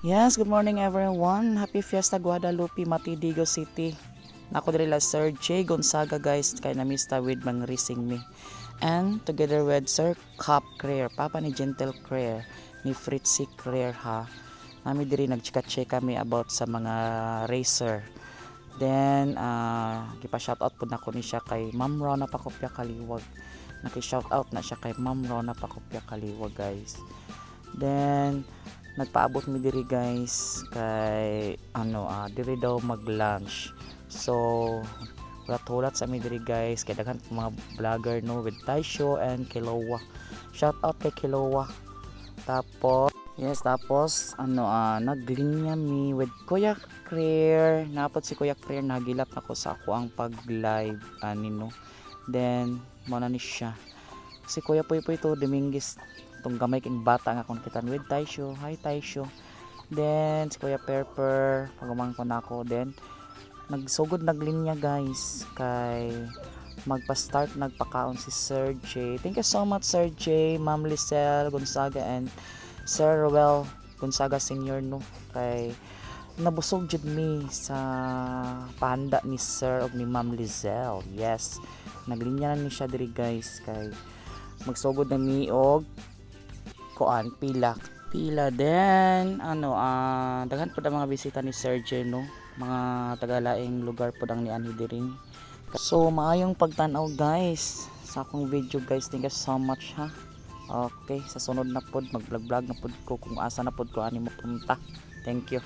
Yes, good morning everyone. Happy Fiesta Guadalupe, Matidigo City. Nako diri la Sir J. Gonzaga guys, kay namista with mang racing me. And together with Sir Cap Creer, Papa ni Gentle Creer, ni Fritzy Creer ha. Nami diri nagchika-chika kami about sa mga racer. Then, gipa-shoutout po na ko ni siya kay Ma'am Rona Pakopya Kaliwag. Naki-shoutout na siya kay Ma'am Rona Pakopya Kaliwag guys. Then, nagpaabot mi diri guys kay diri daw mag-lunch. So hulat-hulat sa mi diri guys kay daghan mga vlogger no with Taisho and Kilowa. Shout out kay Kilowa. Tapos naglinya mi with Kuya Creer. Napot si Kuya Creer nagilap nako sa ako ang pag-live nino. Then mo na ni siya. Si Kuya Puy to Dominguez itong gamay king bata nga kung kitan with Taisho. Hi Taisho. Then si Kuya Perper pagumang ko nako. Then nagsugod naglinya guys kay magpa-start nagpakaon si Sir J. Thank you so much Sir J, Ma'am Lisel Gonzaga and Sir Ruel Gonzaga Senior no kay nabusog jud mi sa panda ni Sir og ni Ma'am Lisel. Yes, naglinya na ni siya diri guys kay magsugod na mi og kuan pila then daghan pud ang mga bisita ni Sir J no, mga tagalaing lugar pud ang niani diri. So maayong pagtan-aw guys sa akong video guys. Thank you so much ha. Okay, sa sunod na pud mag-vlog na pud ko kung asa na pud ko ani mapunta. Thank you.